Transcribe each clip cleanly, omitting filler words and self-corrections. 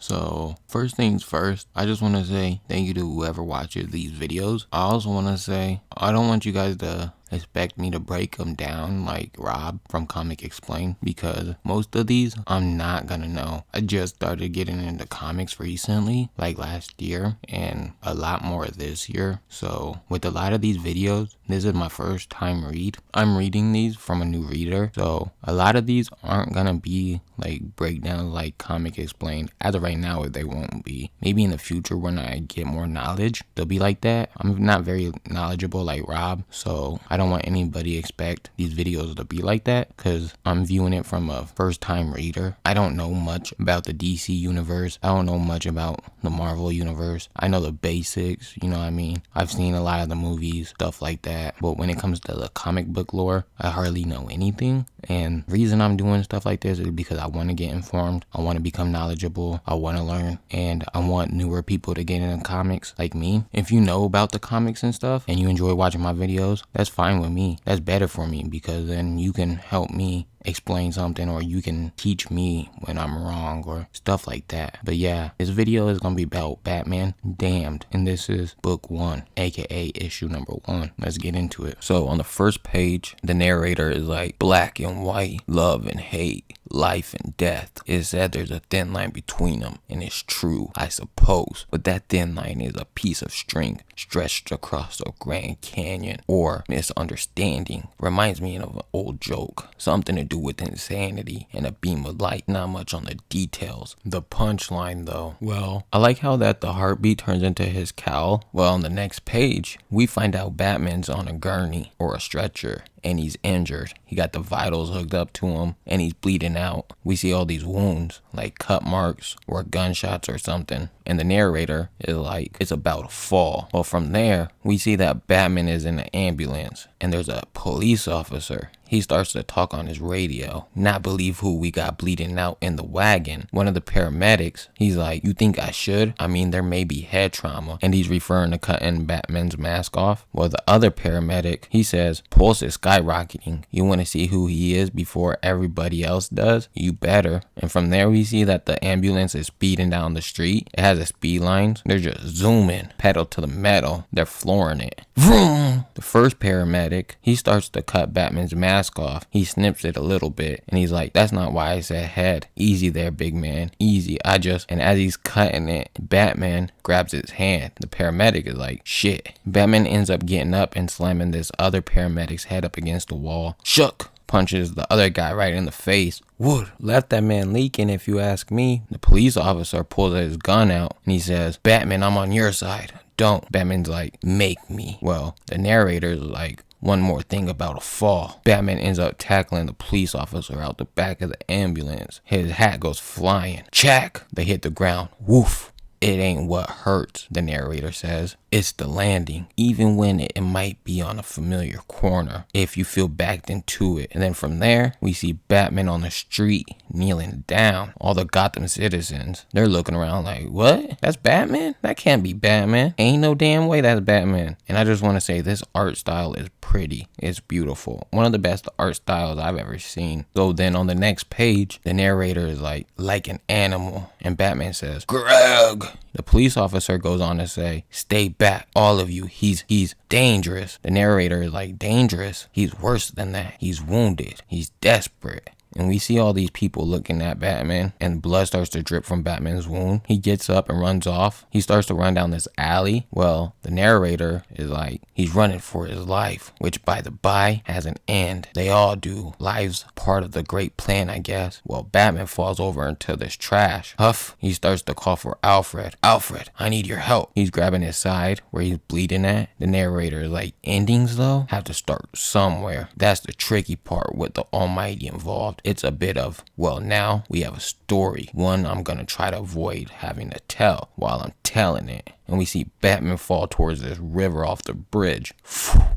So first things first, I just want to say thank you to whoever watches these videos. I also want to say I don't want you guys to expect me to break them down like Rob from Comic Explain, because most of these I'm not gonna know. I just started getting into comics recently, like last year, and a lot more this year. So with a lot of these videos, this is my first time read. I'm reading these from a new reader, so a lot of these aren't gonna be like breakdowns like Comic Explained. As of right now, they won't be. Maybe in the future when I get more knowledge, they'll be like that. I'm not very knowledgeable like Rob, so I don't want anybody expect these videos to be like that, because I'm viewing it from a first time reader. I don't know much about the DC universe. I don't know much about the Marvel universe. I know the basics, you know what I mean? I've seen a lot of the movies, stuff like that. But when it comes to the comic book lore, I hardly know anything. And the reason I'm doing stuff like this is because I want to get informed. I want to become knowledgeable. I want to learn. And I want newer people to get into comics like me. If you know about the comics and stuff and you enjoy watching my videos, that's fine with me. That's better for me, because then you can help me explain something, or you can teach me when I'm wrong or stuff like that. But yeah, this video is gonna be about Batman Damned, and this is book 1, aka issue number 1. Let's get into it. So on the first page, the narrator is like, black and white, love and hate, life and death. It said there's a thin line between them, and it's true, I suppose, but that thin line is a piece of string stretched across the Grand Canyon, or misunderstanding. Reminds me of an old joke, something to do with insanity and a beam of light. Not much on the details. The punchline though, well, I like how that the heartbeat turns into his cowl. Well, on the next page, we find out Batman's on a gurney or a stretcher, and he's injured. He got the vitals hooked up to him, and he's bleeding out. We see all these wounds, like cut marks or gunshots or something. And the narrator is like, it's about a fall. Well, from there, we see that Batman is in an ambulance, and there's a police officer. He starts to talk on his radio, not believe who we got bleeding out in the wagon. One of the paramedics, he's like, you think I should? I mean, there may be head trauma. And he's referring to cutting Batman's mask off. Well, the other paramedic, he says, pulse is skyrocketing. You want to see who he is before everybody else does? You better. And from there, we see that the ambulance is speeding down the street. It has a speed lines. They're just zooming, pedal to the metal. They're flooring it. Vroom! The first paramedic, he starts to cut Batman's mask off. He snips it a little bit, and he's like, that's not why I said head. Easy there, big man. Easy. And as he's cutting it, Batman grabs his hand. The paramedic is like, shit. Batman ends up getting up and slamming this other paramedic's head up against the wall. Shook punches the other guy right in the face. Wood left that man leaking, if you ask me. The police officer pulls his gun out, and he says, Batman, I'm on your side. Don't. Batman's like, make me. Well, the narrator's like, one more thing about a fall. Batman ends up tackling the police officer out the back of the ambulance. His hat goes flying. Chack! They hit the ground. Woof. It ain't what hurts, the narrator says. It's the landing, even when it might be on a familiar corner, if you feel backed into it. And then from there, we see Batman on the street, kneeling down. All the Gotham citizens, they're looking around like, what? That's Batman? That can't be Batman. Ain't no damn way that's Batman. And I just want to say, this art style is pretty. It's beautiful. One of the best art styles I've ever seen. So then on the next page, the narrator is like an animal. And Batman says, Greg! The police officer goes on to say, stay back, all of you. He's dangerous. The narrator is like, dangerous? He's worse than that. He's wounded. He's desperate. And we see all these people looking at Batman, and blood starts to drip from Batman's wound. He gets up and runs off. He starts to run down this alley. Well, the narrator is like, he's running for his life, which by the by has an end. They all do. Life's part of the great plan, I guess. Well, Batman falls over into this trash. Huff, he starts to call for Alfred. Alfred, I need your help. He's grabbing his side where he's bleeding at. The narrator is like, endings though have to start somewhere. That's the tricky part with the Almighty involved. It's a bit of, well, now we have a story. One I'm going to try to avoid having to tell while I'm telling it. And we see Batman fall towards this river off the bridge.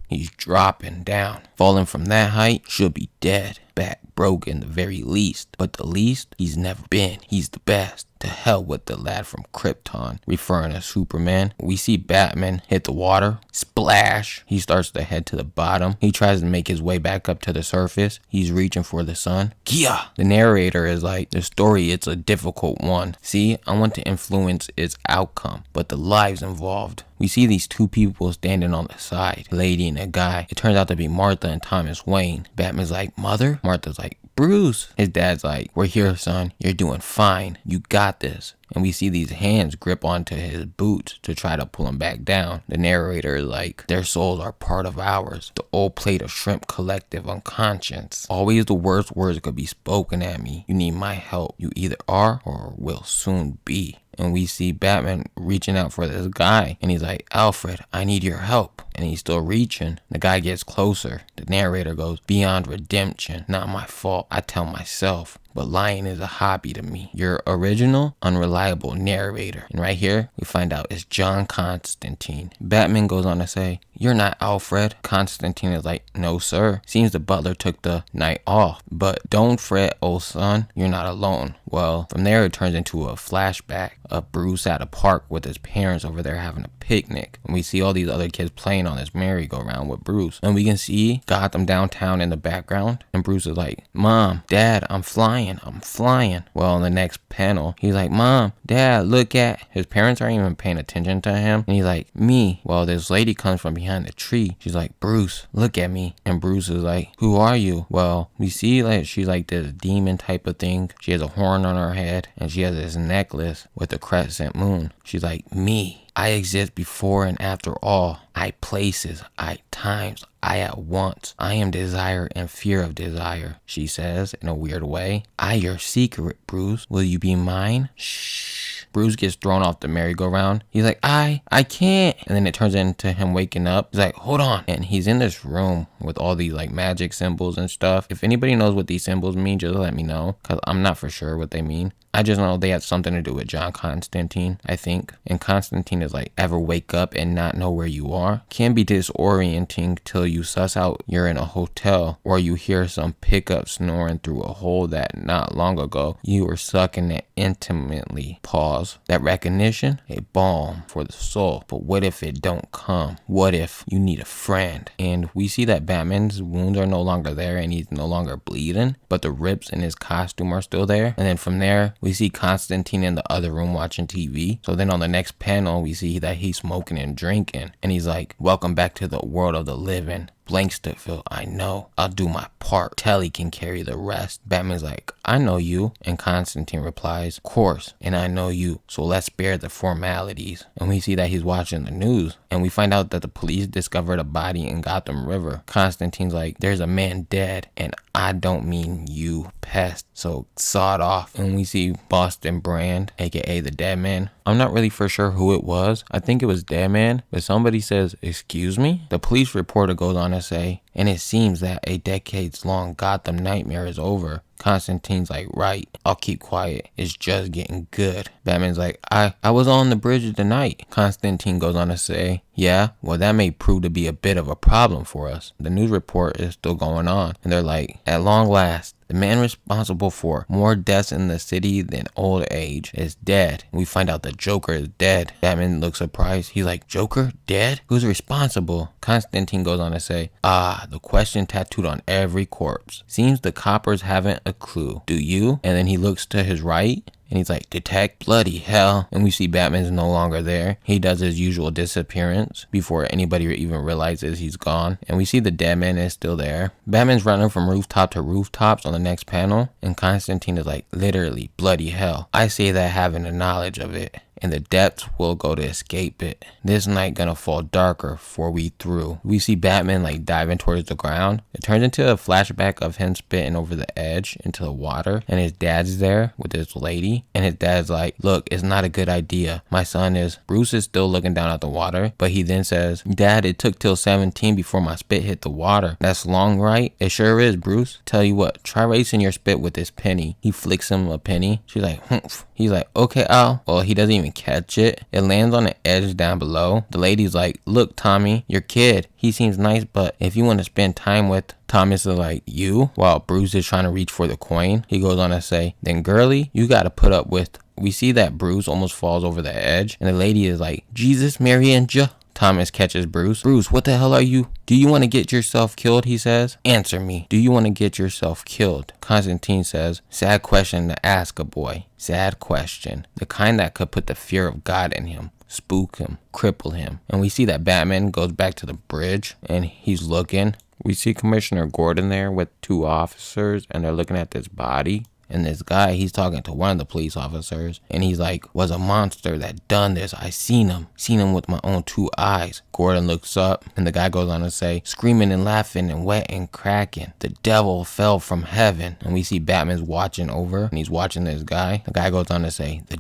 He's dropping down. Falling from that height, should be dead. Back broke in the very least. But the least he's never been. He's the best. To hell with the lad from Krypton, referring to Superman. We see Batman hit the water. Splash! He starts to head to the bottom. He tries to make his way back up to the surface. He's reaching for the sun. Kia! The narrator is like, the story, it's a difficult one. See, I want to influence its outcome, but the lives involved. We see these two people standing on the side, a lady and a guy. It turns out to be Martha and Thomas Wayne. Batman's like, mother? Martha's like, Bruce. His dad's like, we're here, son. You're doing fine. You got this. And we see these hands grip onto his boots to try to pull him back down. The narrator is like, their souls are part of ours. The old plate of shrimp collective unconscious. Always the worst words could be spoken at me. You need my help. You either are or will soon be. And we see Batman reaching out for this guy. And he's like, Alfred, I need your help. And he's still reaching. The guy gets closer. The narrator goes, beyond redemption. Not my fault. I tell myself. But lying is a hobby to me. Your original, unreliable narrator. And right here, we find out it's John Constantine. Batman goes on to say, you're not Alfred. Constantine is like, no sir. Seems the butler took the night off. But don't fret, old son. You're not alone. Well, from there it turns into a flashback of Bruce at a park with his parents over there having a picnic. And we see all these other kids playing on this merry-go-round with Bruce. And we can see Gotham downtown in the background. And Bruce is like, Mom, Dad, I'm flying. Well, in the next panel, he's like, Mom, Dad, look at. His parents aren't even paying attention to him. And he's like, me. Well, this lady comes from behind the tree. She's like, Bruce, look at me. And Bruce is like, who are you? Well, we see like she's like this demon type of thing. She has a horn on her head and she has this necklace with a crescent moon. She's like, me. I exist before and after all. I places, I times, I at once. I am desire and fear of desire, she says in a weird way. I your secret, Bruce. Will you be mine? Shh. Bruce gets thrown off the merry-go-round. He's like, I can't. And then it turns into him waking up. He's like, hold on. And he's in this room with all these like magic symbols and stuff. If anybody knows what these symbols mean, just let me know, because I'm not for sure what they mean. I just know they had something to do with John Constantine, I think. And Constantine is like, ever wake up and not know where you are? Can be disorienting till you suss out you're in a hotel or you hear some pickup snoring through a hole that not long ago you were sucking it intimately. Pause. That recognition, a balm for the soul. But what if it don't come? What if you need a friend? And we see that Batman's wounds are no longer there and he's no longer bleeding, but the rips in his costume are still there. And then from there, we see Constantine in the other room watching TV. So then on the next panel, we see that he's smoking and drinking. And he's like, welcome back to the world of the living. Blanksterville, I know. I'll do my part. Telly can carry the rest. Batman's like, I know you. And Constantine replies, of course. And I know you. So let's spare the formalities. And we see that he's watching the news. And we find out that the police discovered a body in Gotham River. Constantine's like, there's a man dead. And I don't mean you, pest. So sawed off. And we see Boston Brand, aka the Dead Man. I'm not really for sure who it was. I think it was Dead Man. But somebody says, excuse me? The police reporter goes on to say, and it seems that a decades-long Gotham nightmare is over. Constantine's like, right, I'll keep quiet. It's just getting good. Batman's like, I was on the bridge tonight. Constantine goes on to say, yeah, well, that may prove to be a bit of a problem for us. The news report is still going on. And they're like, at long last, the man responsible for more deaths in the city than old age is dead. We find out the Joker is dead. Batman looks surprised. He's like, Joker? Dead? Who's responsible? Constantine goes on to say, the question tattooed on every corpse. Seems the coppers haven't a clue. Do you? And then he looks to his right. And he's like, detect, bloody hell. And we see Batman's no longer there. He does his usual disappearance before anybody even realizes he's gone. And we see the Dead Man is still there. Batman's running from rooftop to rooftops on the next panel. And Constantine is like, literally, bloody hell. I say that having the knowledge of it. And the depths will go to escape it. This night gonna fall darker before we through. We see Batman like diving towards the ground. It turns into a flashback of him spitting over the edge into the water. And his dad's there with this lady. And his dad's like, look, it's not a good idea. My son is. Bruce is still looking down at the water. But he then says, Dad, it took till 17 before my spit hit the water. That's long, right? It sure is, Bruce. Tell you what, try racing your spit with this penny. He flicks him a penny. She's like, humph. He's like, okay, Al. Well, he doesn't even catch it. It lands on the edge down below. The lady's like, look, Tommy, your kid, he seems nice, but if you want to spend time with Thomas is like, you? While Bruce is trying to reach for the coin, he goes on to say, then girly, you gotta put up with We see that Bruce almost falls over the edge, and the lady is like, Jesus, Mary, and Thomas catches Bruce. Bruce, what the hell are you? Do you want to get yourself killed, he says. Answer me. Do you want to get yourself killed? Constantine says, sad question to ask a boy. Sad question. The kind that could put the fear of God in him. Spook him. Cripple him. And we see that Batman goes back to the bridge, and he's looking. We see Commissioner Gordon there with 2 officers, and they're looking at this body. And this guy, he's talking to one of the police officers, and he's like, was a monster that done this. I seen him with my own 2 eyes. Gordon looks up, and the guy goes on to say, screaming and laughing and wet and cracking. The devil fell from heaven. And we see Batman's watching over, and he's watching this guy. The guy goes on to say, the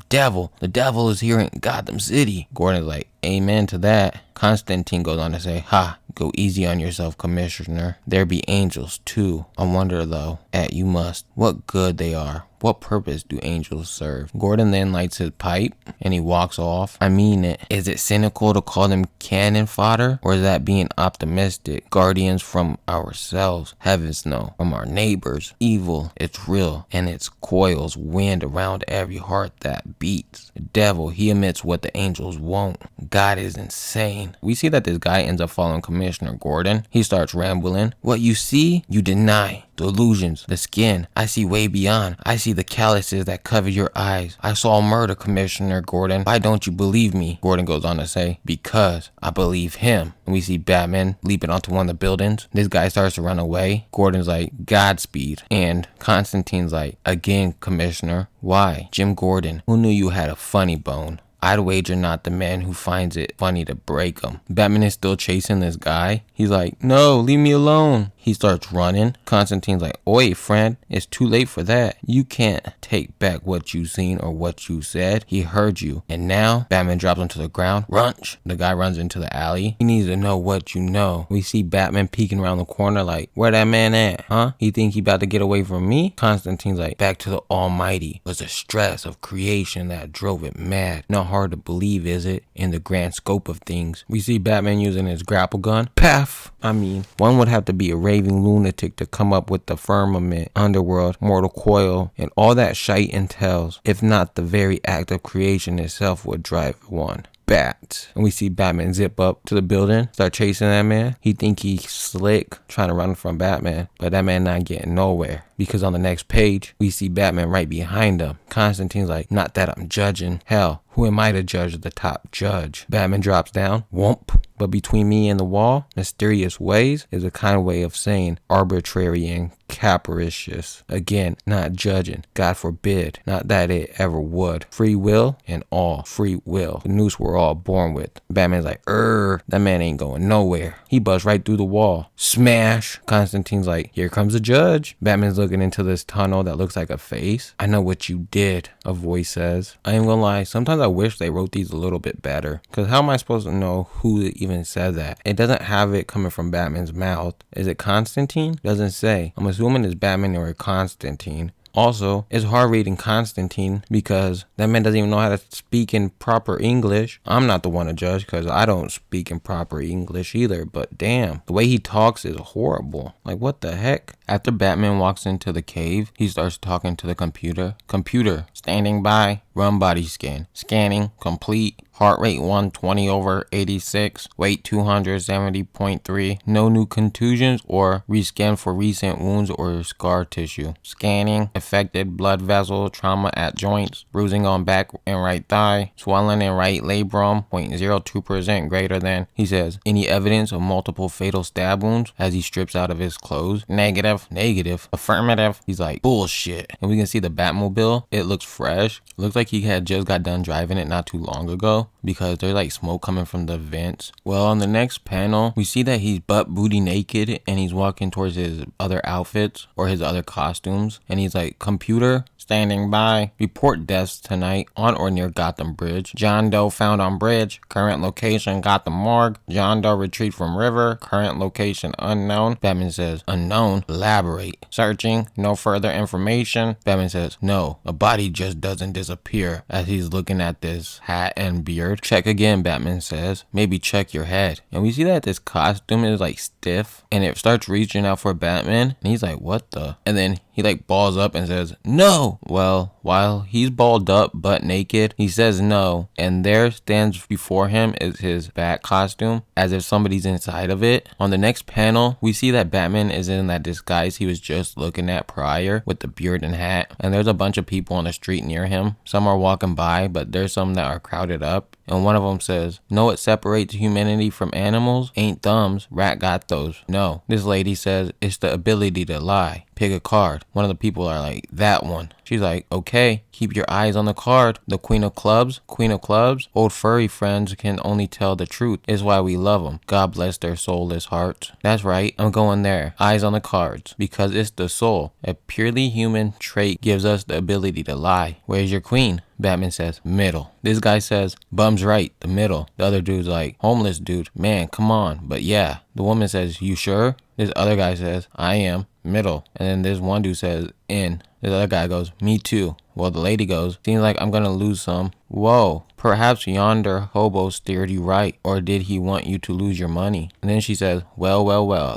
devil is here in Gotham City. Gordon's like, amen to that. Constantine goes on to say, ha, go easy on yourself, Commissioner. There be angels too. I wonder though, at you must, what good they are. What purpose do angels serve? Gordon then lights his pipe and he walks off. I mean it. Is it cynical to call them cannon fodder? Or is that being optimistic? Guardians from ourselves. Heavens no. From our neighbors. Evil. It's real. And its coils wind around every heart that beats. The devil, he emits what the angels won't. God is insane. We see that this guy ends up following Commissioner Gordon. He starts rambling. What you see, you deny. The illusions, the skin. I see way beyond. I see the calluses that cover your eyes. I saw murder, Commissioner Gordon. Why don't you believe me? Gordon goes on to say, because I believe him. And we see Batman leaping onto one of the buildings. This guy starts to run away. Gordon's like, Godspeed. And Constantine's like, again, Commissioner. Why? Jim Gordon, who knew you had a funny bone? I'd wager not the man who finds it funny to break him. Batman is still chasing this guy. He's like, no, leave me alone. He starts running. Constantine's like, oi, friend, it's too late for that. You can't take back what you seen or what you said. He heard you. And now, Batman drops onto the ground. Runch. The guy runs into the alley. He needs to know what you know. We see Batman peeking around the corner like, where that man at, huh? He think he about to get away from me? Constantine's like, back to the Almighty. It was the stress of creation that drove it mad. Not hard to believe, is it? In the grand scope of things. We see Batman using his grapple gun. Paff! I mean, one would have to be a raving lunatic to come up with the firmament, underworld, mortal coil, and all that shite entails. If not, the very act of creation itself would drive one. Bat. And we see Batman zip up to the building, start chasing that man. He think he's slick, trying to run from Batman, but that man not getting nowhere. Because on the next page, we see Batman right behind him. Constantine's like, not that I'm judging. Hell, who am I to judge the top judge? Batman drops down. Whoomp. But between me and the wall, mysterious ways is a kind of way of saying arbitrary and capricious. Again, not judging. God forbid. Not that it ever would. Free will and all. Free will. The noose we're all born with. Batman's like, that man ain't going nowhere. He busts right through the wall. Smash. Constantine's like, here comes the judge. Batman's looking into this tunnel that looks like a face. I know what you did, a voice says. I ain't gonna lie, sometimes I wish they wrote these a little bit better. Cause how am I supposed to know who even said that? It doesn't have it coming from Batman's mouth. Is it Constantine? Doesn't say. I'm assuming it's Batman or Constantine. Also, it's hard reading Constantine because that man doesn't even know how to speak in proper English. I'm not the one to judge because I don't speak in proper English either, but damn, the way he talks is horrible. Like, what the heck? After Batman walks into the cave, he starts talking to the computer. Computer, standing by, run body scan. Scanning, complete. Heart rate 120/86, weight 270.3, no new contusions or rescan for recent wounds or scar tissue. Scanning, affected blood vessel, trauma at joints, bruising on back and right thigh, swelling in right labrum, 0.02% greater than. He says, any evidence of multiple fatal stab wounds as he strips out of his clothes? Negative, affirmative. He's like, bullshit. And we can see the Batmobile. It looks fresh. Looks like he had just got done driving it not too long ago, because there's like smoke coming from the vents. Well, on the next panel, we see that he's butt booty naked and he's walking towards his other outfits or his other costumes. And he's like, computer, standing by, report deaths tonight on or near Gotham Bridge. John Doe found on bridge, current location Gotham Morgue. John Doe retrieved from river, current location unknown. Batman says, unknown, elaborate. Searching, no further information. Batman says, no, a body just doesn't disappear, as he's looking at this hat and beard. scared? Check again, Batman says. Maybe check your head. And we see that this costume is like stiff and it starts reaching out for Batman. And he's like, what the? And then he like balls up and says, no. Well, while he's balled up butt naked, he says no. And there stands before him is his bat costume as if somebody's inside of it. On the next panel, we see that Batman is in that disguise he was just looking at prior with the beard and hat. And there's a bunch of people on the street near him. Some are walking by, but there's some that are crowded up. And one of them says, know what separates humanity from animals? Ain't thumbs. Rat got those. No. This lady says, it's the ability to lie. Pick a card. One of the people are like, that one. She's like, okay, keep your eyes on the card. The Queen of Clubs. Queen of Clubs. Old furry friends can only tell the truth. Is why we love them. God bless their soulless hearts. That's right. I'm going there. Eyes on the cards. Because it's the soul. A purely human trait gives us the ability to lie. Where's your queen? Batman says, middle. This guy says, bum's right, the middle. The other dude's like, homeless dude, man, come on. But yeah. The woman says, you sure? This other guy says, I am. Middle. And then this one dude says, in. This other guy goes, me too. Well, the lady goes, seems like I'm gonna lose some. Whoa, perhaps yonder hobo steered you right. Or did he want you to lose your money? And then she says, well,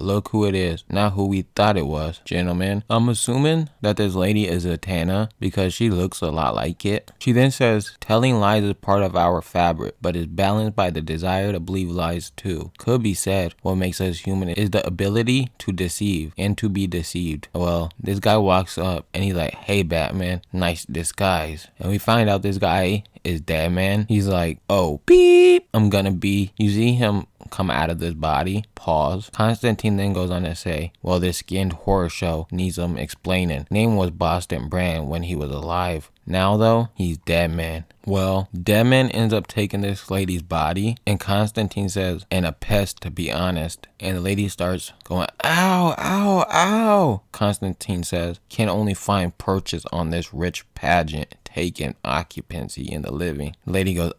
look who it is. Not who we thought it was, gentlemen. I'm assuming that this lady is Zatanna because she looks a lot like it. She then says, telling lies is part of our fabric, but is balanced by the desire to believe lies too. Could be said, what makes us human is the ability to deceive and to be deceived. Well, this guy walks up and he's like, hey Batman, nice disguise. And we find out this guy is Dead Man. He's like, oh, beep, I'm gonna be. You see him come out of this body. Pause. Constantine then goes on to say, well, this skinned horror show needs some explaining. Name was Boston Brand when he was alive. Now though, he's Dead Man. Well, Dead Man ends up taking this lady's body, and Constantine says, and a pest to be honest. And the lady starts going, ow, ow, ow. Constantine says, can only find purchase on this rich pageant taking occupancy in the living. The lady goes,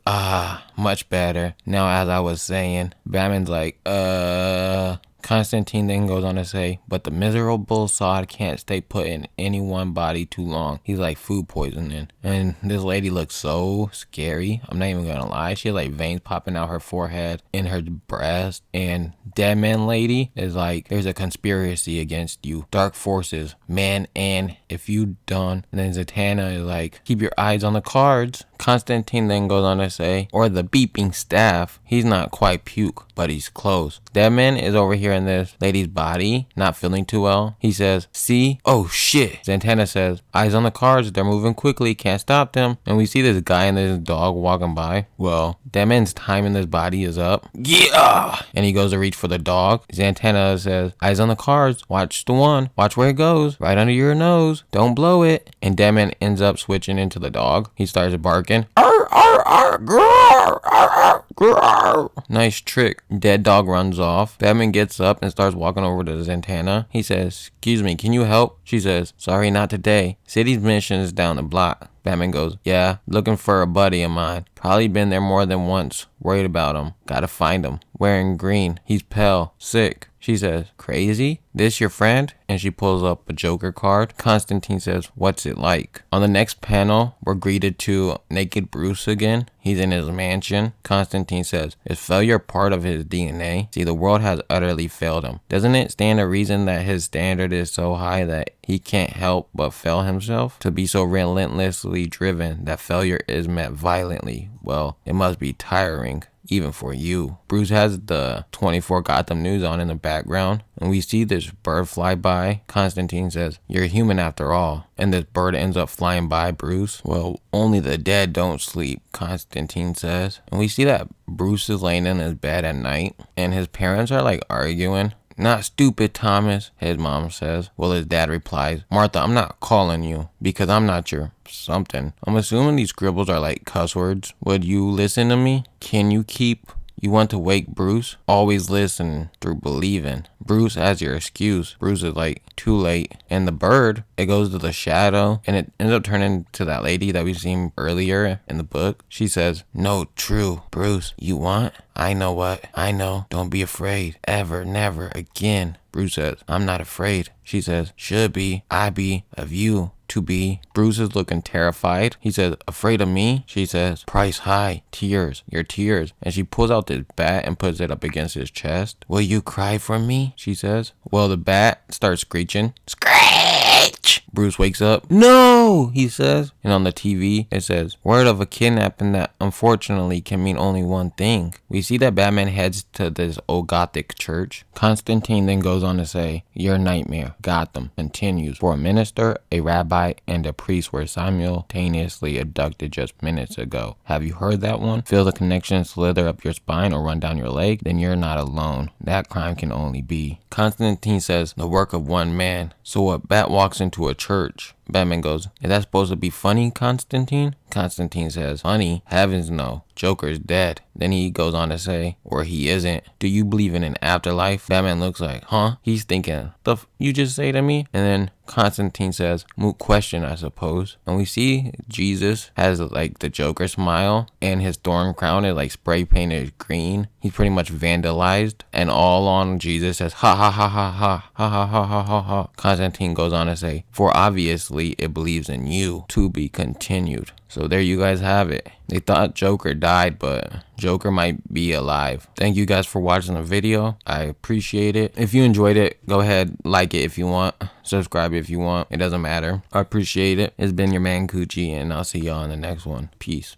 much better. Now, as I was saying, Batman's like, Constantine then goes on to say, but the miserable sod can't stay put in any one body too long. He's like food poisoning. And this lady looks so scary. I'm not even gonna lie. She has like veins popping out her forehead, in her breast. And Dead Man lady is like, there's a conspiracy against you. Dark forces, man, and if you done. And then Zatanna is like, keep your eyes on the cards. Constantine then goes on to say, or the beeping staff. He's not quite puke, but he's close. Dead Man is over here in this lady's body, not feeling too well. He says, see? Oh shit. Zatanna says, eyes on the cards, they're moving quickly, can't stop them. And we see this guy and this dog walking by. Well, Dead Man's time in this body is up. Yeah! And he goes to reach for the dog. Zatanna says, eyes on the cards, watch the one, watch where it goes, right under your nose, don't blow it. And Dead Man ends up switching into the dog. He starts barking. Arr, arr, arr, grrr, arr, grrr. Nice trick. Dead dog runs off. Batman gets up and starts walking over to Zatanna. He says, excuse me, can you help? She says, sorry, not today. City's mission is down the block. Batman goes, yeah, looking for a buddy of mine. Probably been there more than once. Worried about him. Gotta find him. Wearing green. He's pale. Sick. She says, crazy? This your friend? And she pulls up a Joker card. Constantine says, what's it like? On the next panel, we're greeted to naked Bruce again. He's in his mansion. Constantine says, is failure part of his DNA? See, the world has utterly failed him. Doesn't it stand to reason that his standard is so high that he can't help but fail himself? To be so relentlessly driven that failure is met violently, well, it must be tiring. Even for you. Bruce has the 24 Gotham News on in the background, and we see this bird fly by. Constantine says, you're human after all. And this bird ends up flying by Bruce. Well, only the dead don't sleep, Constantine says. And we see that Bruce is laying in his bed at night, and his parents are like arguing. Not stupid, Thomas, his mom says. Well, his dad replies, Martha, I'm not calling you because I'm not your something. I'm assuming these scribbles are like cuss words. Would you listen to me? Can you keep... You want to wake Bruce? Always listen through believing. Bruce as your excuse. Bruce is like, too late. And the bird, it goes to the shadow, and it ends up turning to that lady that we've seen earlier in the book. She says, no, true. Bruce, you want? I know what. I know. Don't be afraid. Ever, never again. Bruce says, I'm not afraid. She says, should be. I be of you. to be. Bruce is looking terrified. He says, afraid of me? She says, price high, tears, your tears. And she pulls out this bat and puts it up against his chest. Will you cry for me? She says. Well, the bat starts screeching. Screech! Bruce wakes up. No, he says. And on the TV, it says, word of a kidnapping that unfortunately can mean only one thing. We see that Batman heads to this old Gothic church. Constantine then goes on to say, your nightmare, Gotham, continues. For a minister, a rabbi, and a priest were simultaneously abducted just minutes ago. Have you heard that one? Feel the connection slither up your spine or run down your leg? Then you're not alone. That crime can only be. Constantine says, the work of one man. So a bat walks into a church. Batman goes, is that supposed to be funny, Constantine? Constantine says, funny? Heavens no. Joker's dead. Then he goes on to say, or he isn't. Do you believe in an afterlife? Batman looks like, huh? He's thinking, you just say to me? And then Constantine says, moot question, I suppose. And we see Jesus has like the Joker smile, and his thorn crown is like spray painted green. He's pretty much vandalized, and all on Jesus says, ha ha ha ha ha ha ha ha ha ha ha. Constantine goes on to say, for obviously it believes in you. To be continued. So there you guys have it. They thought Joker died, but Joker might be alive. Thank you guys for watching the video. I appreciate it. If you enjoyed it, go ahead, like it if you want. Subscribe if you want. It doesn't matter. I appreciate it. It's been your man Coochie, and I'll see y'all in the next one. Peace.